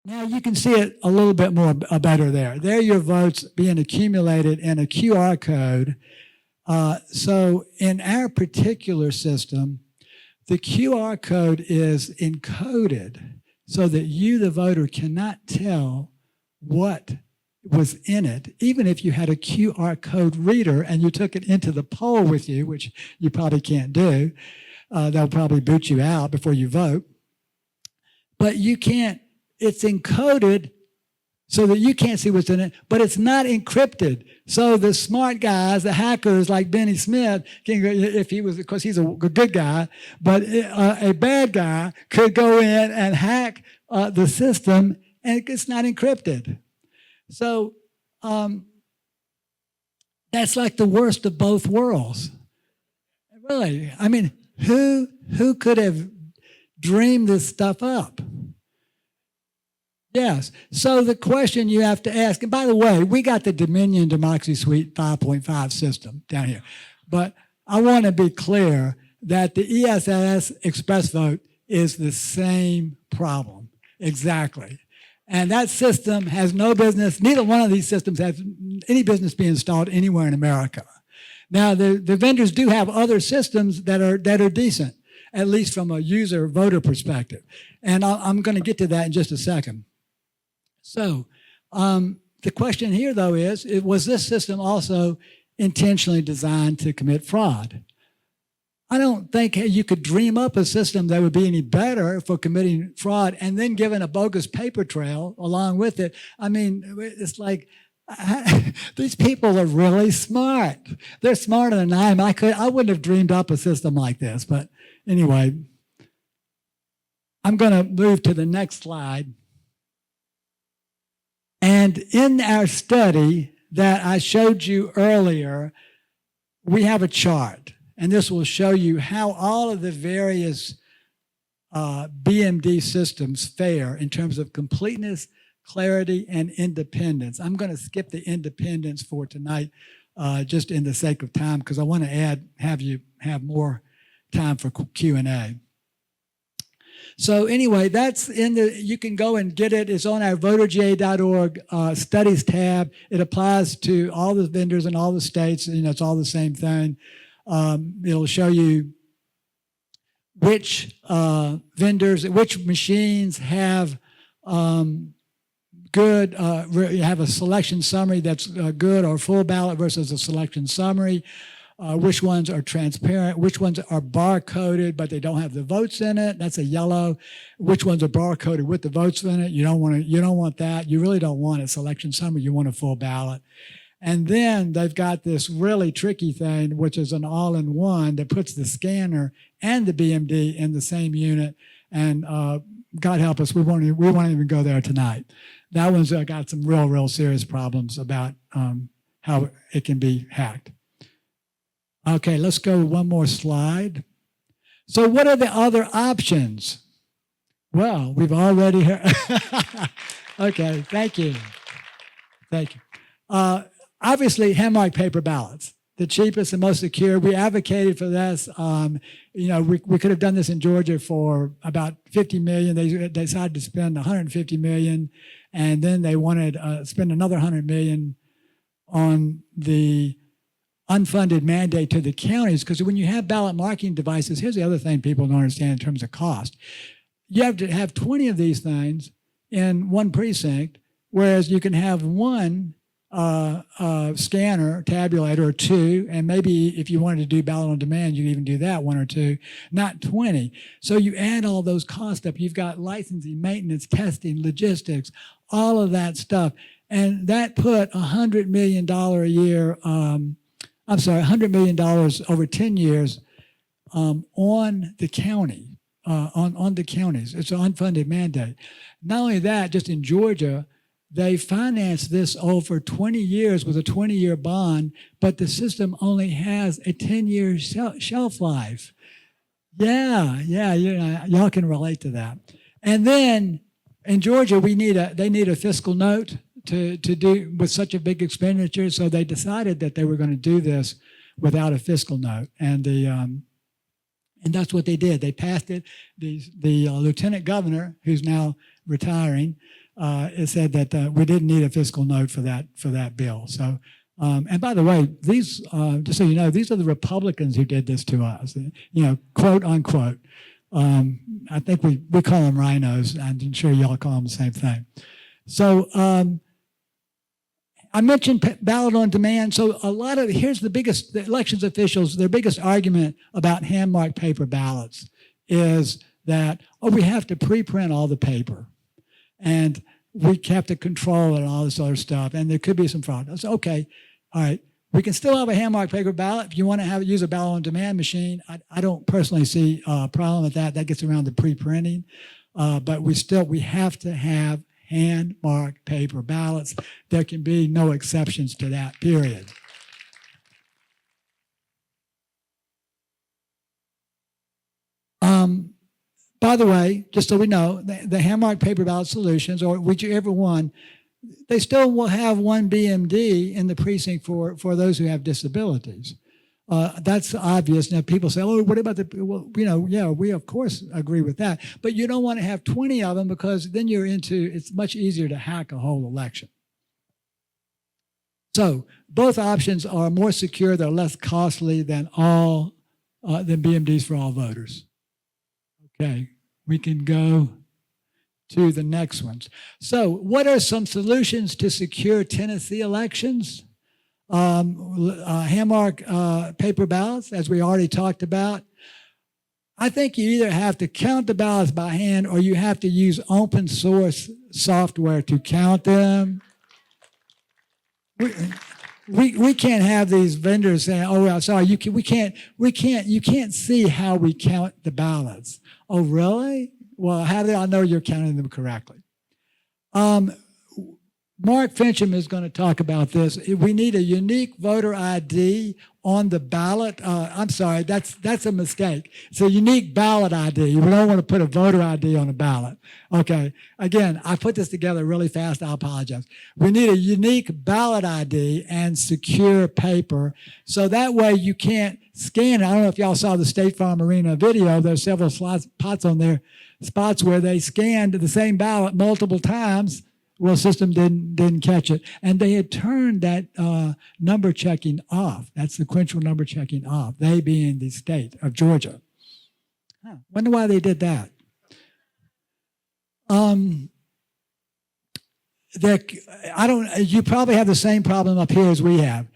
Now you can see it a little bit more better there. There are your votes being accumulated in a QR code. So in our particular system, the QR code is encoded so that you, the voter, cannot tell what was in it, even if you had a QR code reader and you took it into the poll with you, which you probably can't do. They'll probably boot you out before you vote. But you can't, it's encoded so that you can't see what's in it, but it's not encrypted. So the smart guys, the hackers like Benny Smith, if he was, because he's a good guy, but a bad guy could go in and hack the system and it's not encrypted. So that's like the worst of both worlds. Really, I mean, who could have dreamed this stuff up? Yes. So the question you have to ask, and by the way, we got the Dominion Democracy Suite 5.5 system down here. But I want to be clear that the ESS Express Vote is the same problem. Exactly. And that system has no business, neither one of these systems has any business being installed anywhere in America. Now, the vendors do have other systems that are decent, at least from a user-voter perspective. And I'm going to get to that in just a second. So the question here, though, is, was this system also intentionally designed to commit fraud? I don't think you could dream up a system that would be any better for committing fraud and then given a bogus paper trail along with it. I mean, it's like, these people are really smart. They're smarter than I am. I wouldn't have dreamed up a system like this. But anyway, I'm going to move to the next slide. And in our study that I showed you earlier, we have a chart. And this will show you how all of the various BMD systems fare in terms of completeness, clarity, and independence. I'm going to skip the independence for tonight just in the sake of time because I want to have more time for Q&A. So anyway, that's you can go and get it. It's on our VoterGA.org studies tab. It applies to all the vendors in all the states. You know, it's all the same thing. It'll show you which vendors, which machines have good, you have a selection summary that's good or full ballot versus a selection summary. Which ones are transparent, which ones are barcoded, but they don't have the votes in it. That's a yellow. Which ones are barcoded with the votes in it? You don't want that. You really don't want a selection summary. You want a full ballot. And then they've got this really tricky thing, which is an all-in-one that puts the scanner and the BMD in the same unit. And God help us, we won't even go there tonight. That one's got some real serious problems about how it can be hacked. Okay, let's go one more slide. So what are the other options? Well, we've already heard. Okay, thank you. Thank you. Obviously, hand-marked paper ballots, the cheapest and most secure. We advocated for this. You know, we could have done this in Georgia for about $50 million. They decided to spend $150 million, and then they wanted to spend another $100 million on the unfunded mandate to the counties, because when you have ballot marking devices, here's the other thing people don't understand in terms of cost. You have to have 20 of these things in one precinct, whereas you can have one scanner, tabulator, or two, and maybe if you wanted to do ballot on demand, you could even do that, one or two, not 20. So you add all those costs up. You've got licensing, maintenance, testing, logistics, all of that stuff. And that put $100 million a year, $100 million over 10 years on the county, on the counties. It's an unfunded mandate. Not only that, just in Georgia, they financed this over 20 years with a 20-year bond, but the system only has a 10-year shelf life. Yeah, y'all can relate to that. And then in Georgia, they need a fiscal note to do with such a big expenditure, so they decided that they were going to do this without a fiscal note, and that's what they did. They passed it. The lieutenant governor, who's now retiring, it said that we didn't need a fiscal note for that bill. So, and by the way, these just so you know, these are the Republicans who did this to us. You know, quote unquote. I think we call them rhinos. I'm sure y'all call them the same thing. So I mentioned ballot on demand. So a lot of, here's the biggest, the elections officials, their biggest argument about hand-marked paper ballots is that, oh, we have to pre-print all the paper and we have to control it and all this other stuff, and there could be some fraud. I said, okay, all right, we can still have a hand-marked paper ballot. If you want to use a ballot on demand machine, I don't personally see a problem with that. That gets around the pre-printing, but we have to have hand-marked paper ballots. There can be no exceptions to that, period. By the way, just so we know, the hand-marked paper ballot solutions, or whichever one, they still will have one BMD in the precinct for those who have disabilities. That's obvious. Now people say, oh, what about the, well, you know, yeah, we of course agree with that. But you don't want to have 20 of them because then you're into, it's much easier to hack a whole election. So both options are more secure, they're less costly than BMDs for all voters. Okay, we can go to the next ones. So what are some solutions to secure Tennessee elections? Hand-marked paper ballots, as we already talked about. I think you either have to count the ballots by hand or you have to use open source software to count them. We can't have these vendors saying, "Oh, I'm sorry, you can't see how we count the ballots." Oh, really? Well, how do I know you're counting them correctly? Mark Fincham is going to talk about this. We need a unique voter ID on the ballot. I'm sorry, that's a mistake. It's a unique ballot ID. We don't want to put a voter ID on a ballot. Okay, again, I put this together really fast. I apologize. We need a unique ballot ID and secure paper, so that way you can't scan it. I don't know if y'all saw the State Farm Arena video. There's several spots on there, spots where they scanned the same ballot multiple times. Well, the system didn't catch it. And they had turned that number checking off, that sequential number checking off, they being the state of Georgia. Wonder why they did that. You probably have the same problem up here as we have.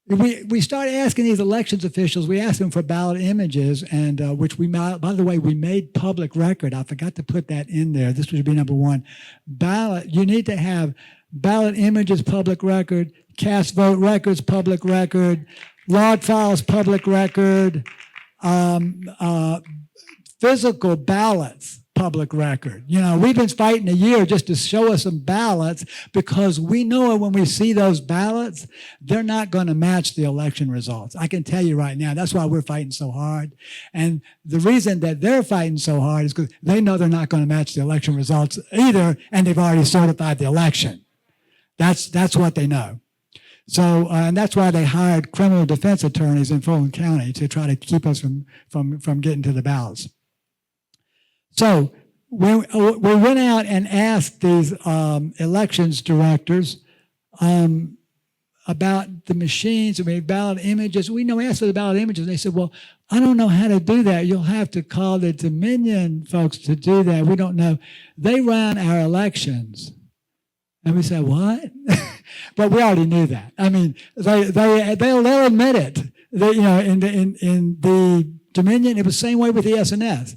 We started asking these elections officials, we asked them for ballot images, and which by the way, we made public record. I forgot to put that in there. This would be number one. Ballot, you need to have ballot images, public record, cast vote records, public record, log files, public record, physical ballots, public record. You know, we've been fighting a year just to show us some ballots because we know when we see those ballots, they're not going to match the election results. I can tell you right now, that's why we're fighting so hard. And the reason that they're fighting so hard is because they know they're not going to match the election results either, and they've already certified the election. That's what they know. So, and that's why they hired criminal defense attorneys in Fulton County to try to keep us from getting to the ballots. So we went out and asked these elections directors about the machines, ballot images. We asked for the ballot images. They said, well, I don't know how to do that. You'll have to call the Dominion folks to do that. We don't know. They run our elections. And we said, what? But we already knew that. I mean, they'll admit it. In the Dominion, it was the same way with the SNS.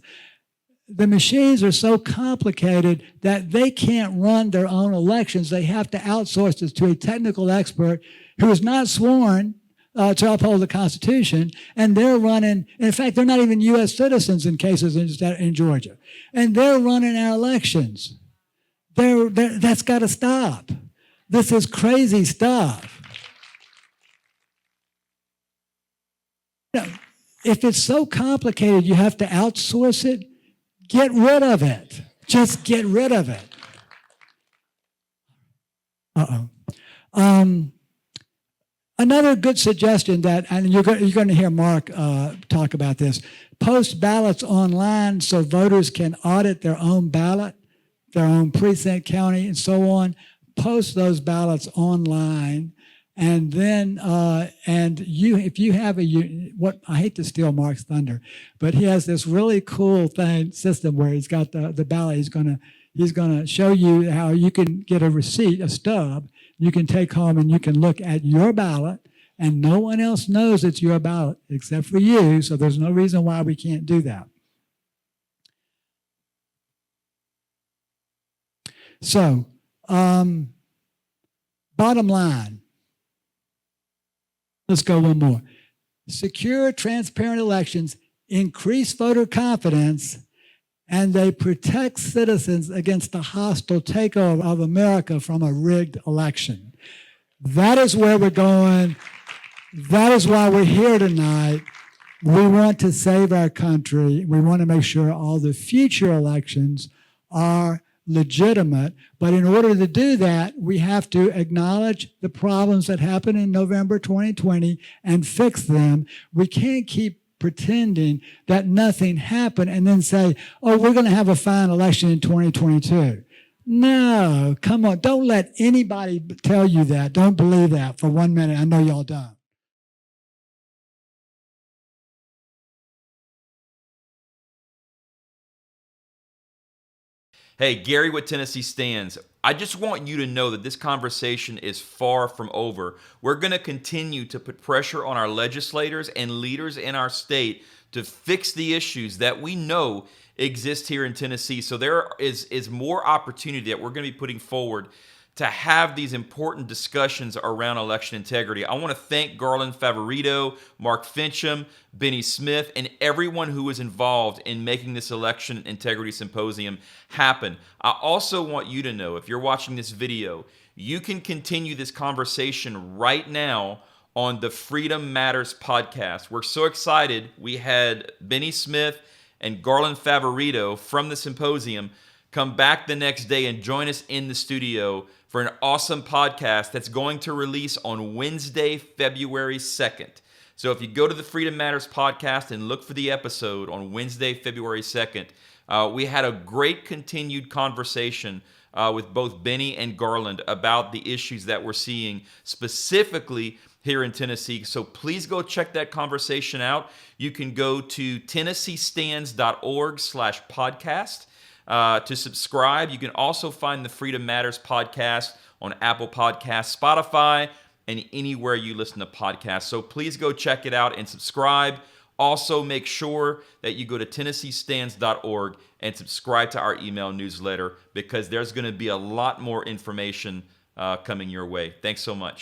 The machines are so complicated that they can't run their own elections. They have to outsource this to a technical expert who is not sworn to uphold the Constitution, and they're running, in fact, they're not even U.S. citizens in cases in Georgia, and they're running our elections. That's got to stop. This is crazy stuff. If it's so complicated you have to outsource it, get rid of it. Just get rid of it. Another good suggestion and you're going to hear Mark talk about this, post ballots online so voters can audit their own ballot. their own precinct, county, and so on, post those ballots online. And then, if you have what I hate to steal Mark's thunder, but he has this really cool system where he's got the ballot. He's gonna show you how you can get a receipt, a stub, you can take home and you can look at your ballot, and no one else knows it's your ballot except for you. So there's no reason why we can't do that. So, bottom line. Let's go one more. Secure, transparent elections increase voter confidence, and they protect citizens against the hostile takeover of America from a rigged election. That is where we're going. That is why we're here tonight. We want to save our country. We want to make sure all the future elections are legitimate, but in order to do that, we have to acknowledge the problems that happened in November 2020 and fix them. We can't keep pretending that nothing happened and then say, oh, we're going to have a fine election in 2022. No, come on. Don't let anybody tell you that. Don't believe that for 1 minute. I know y'all don't. Hey, Gary with Tennessee Stands. I just want you to know that this conversation is far from over. We're going to continue to put pressure on our legislators and leaders in our state to fix the issues that we know exist here in Tennessee. So there is more opportunity that we're going to be putting forward to have these important discussions around election integrity. I want to thank Garland Favorito, Mark Fincham, Benny Smith, and everyone who was involved in making this Election Integrity Symposium happen. I also want you to know, if you're watching this video, you can continue this conversation right now on the Freedom Matters podcast. We're so excited. We had Benny Smith and Garland Favorito from the symposium come back the next day and join us in the studio for an awesome podcast that's going to release on Wednesday, February 2nd. So if you go to the Freedom Matters podcast and look for the episode on Wednesday, February 2nd, we had a great continued conversation with both Benny and Garland about the issues that we're seeing specifically here in Tennessee. So please go check that conversation out. You can go to tennesseestands.org/podcast. To subscribe. You can also find the Freedom Matters podcast on Apple Podcasts, Spotify, and anywhere you listen to podcasts. So please go check it out and subscribe. Also, make sure that you go to tennesseestands.org and subscribe to our email newsletter, because there's going to be a lot more information coming your way. Thanks so much.